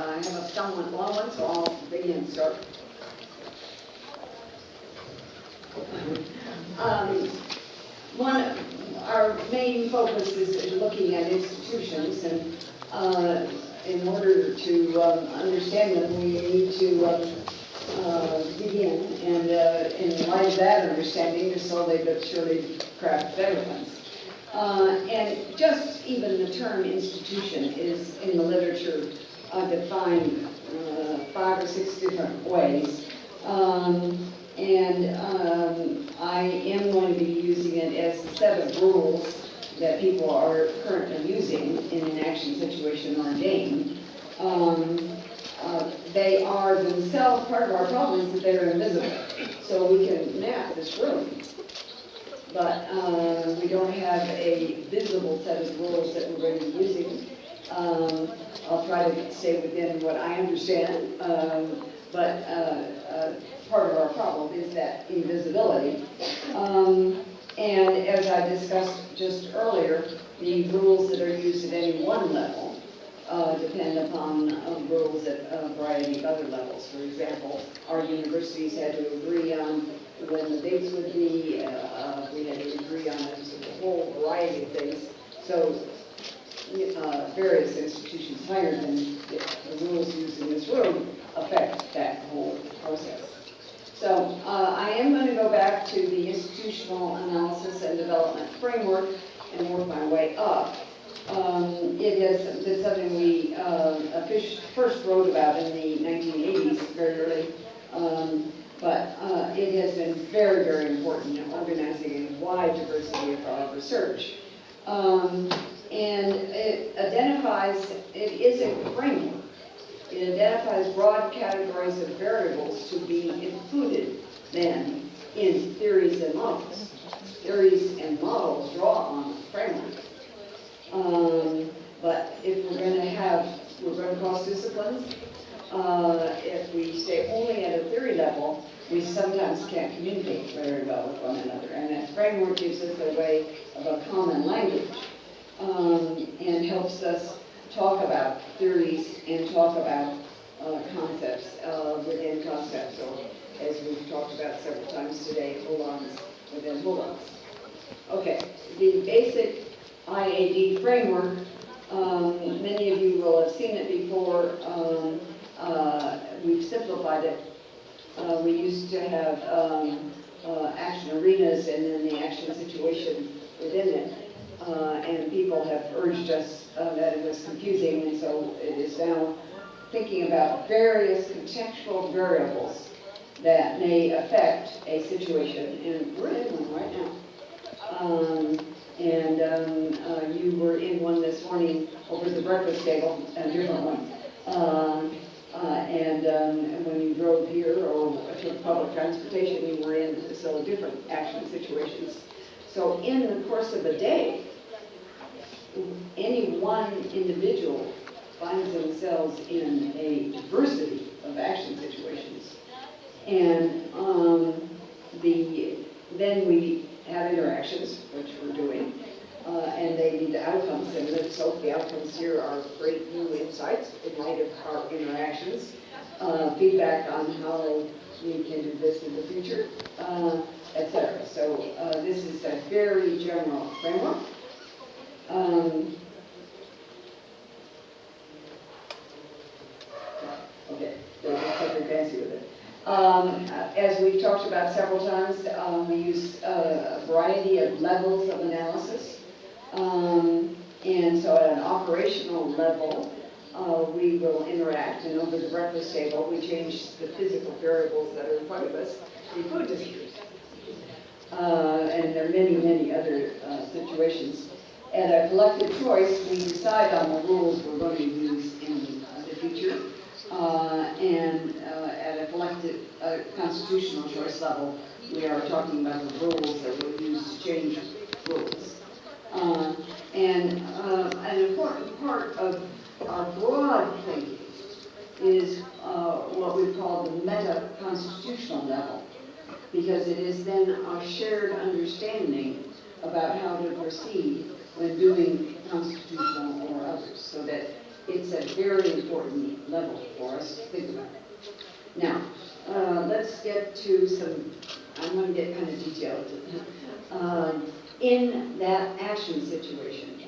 I have a somewhat long one, so I'll begin and start. Our main focus is looking at institutions, and in order to understand them, we need to begin, and in light of that understanding, slowly but surely craft better ones. And just even the term institution is in the literature defined 5 or 6 different ways. I am going to be using it as a set of rules that people are currently using in an action situation or a game. They are themselves, part of our problem is that they're invisible. So we can map this room, but we don't have a visible set of rules that we're going to be using. I'll try to stay within what I understand, but part of our problem is that invisibility. And as I discussed just earlier, the rules that are used at any one level depend upon rules at a variety of other levels. For example, our universities had to agree on when the dates would be. We had to agree on a whole variety of things. So various institutions higher than the rules used in this room affect that whole process. So I am going to go back to the institutional analysis and development framework and work my way up. It has been something we first wrote about in the 1980s, very early, but it has been very, very important in organizing a wide diversity of our research. And it is a framework. It identifies broad categories of variables to be included then in theories and models. Theories and models draw on the framework. But if we're going to cross disciplines. If we stay only at a theory level, we sometimes can't communicate very well with one another. And that framework gives us a way of a common language and helps us talk about theories and talk about concepts within concepts, or as we've talked about several times today, hold-ons within hold-ons. Okay, the basic IAD framework, many of you will have seen it before. We've simplified it. We used to have action arenas and then the action situation within it. And people have urged us that it was confusing, and so it is now thinking about various contextual variables that may affect a situation, and we're in one right now. You were in one this morning over the breakfast table, a different one. And when you drove here or took public transportation, you were in so different action situations. So in the course of a day, any one individual finds themselves in a diversity of action situations. And then we have interactions, which we're doing, and they need outcomes. And let's hope the outcomes here are great new insights in light of our interactions, feedback on how we can do this in the future, etc. So this is a very general framework. Okay, don't get something fancy with it. As we've talked about several times, we use a variety of levels of analysis. And so at an operational level, we will interact, and over the breakfast table, we change the physical variables that are in front of us in food distribution. And there are many, many other situations. At a collective choice, we decide on the rules we're going to use in the future. And at a collective constitutional choice level, we are talking about the rules that we'll use to change rules. And an important part of our broad thinking is what we call the meta-constitutional level, because it is then our shared understanding about how to proceed when doing constitutional or others, so that it's a very important level for us to think about. Now, let's get to some, I'm going to get kind of detailed. In that action situation,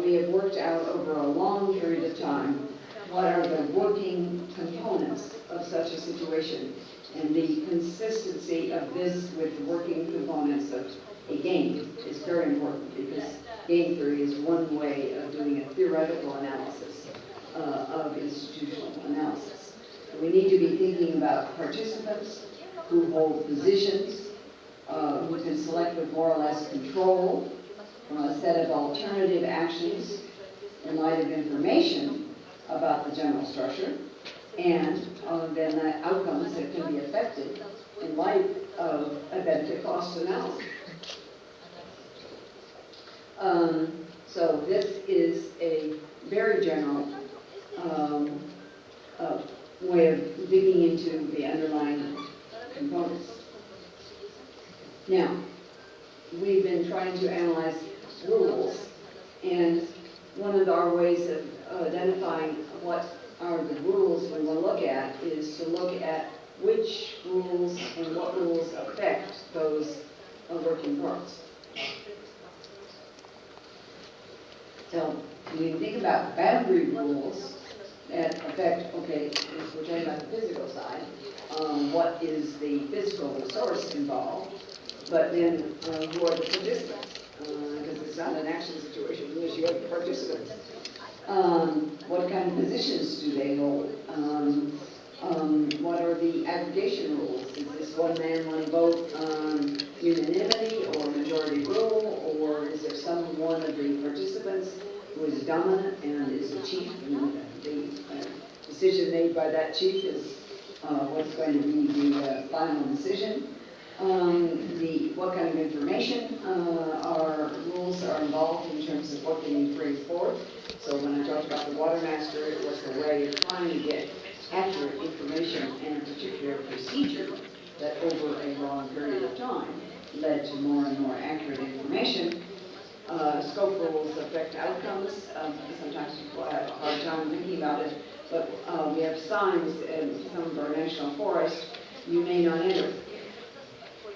we have worked out over a long period of time what are the working components of such a situation. And the consistency of this with the working components of a game is very important, because game theory is one way of doing a theoretical analysis of institutional analysis. We need to be thinking about participants who hold positions, who can select with more or less control from a set of alternative actions in light of information about the general structure, and then the outcomes that can be affected in light of a benefit-cost analysis. So this is a very general way of digging into the underlying components. Now, we've been trying to analyze rules, and one of our ways of identifying what are the rules we want to look at is to look at which rules and what rules affect those working parts. So when you think about boundary rules that affect, okay, if we're talking about the physical side, what is the physical resource involved, but then who are the participants? Because it's not an action situation unless you have participants. What kind of positions do they hold? What are the aggregation rules? Is this one man, one vote unanimity or majority rule, or is there some one of the participants who is dominant and is the chief, and the decision made by that chief is what's going to be the final decision? What kind of information our rules are involved in terms of what they need to bring forth. So when I talked about the water master, it was a way of trying to get accurate information and a particular procedure that over a long period of time led to more and more accurate information. Scope rules affect outcomes. Sometimes people have a hard time thinking about it, but we have signs in some of our national forests, you may not enter.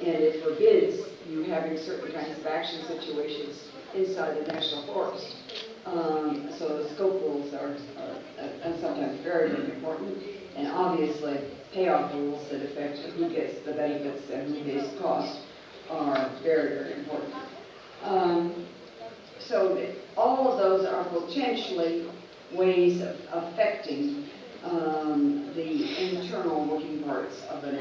And it forbids you having certain kinds of action situations inside the national forest. So the scope rules are sometimes very, very important. And obviously, payoff rules that affect who gets the benefits and who pays the cost are very, very important. So all of those are potentially ways of affecting the internal working parts of an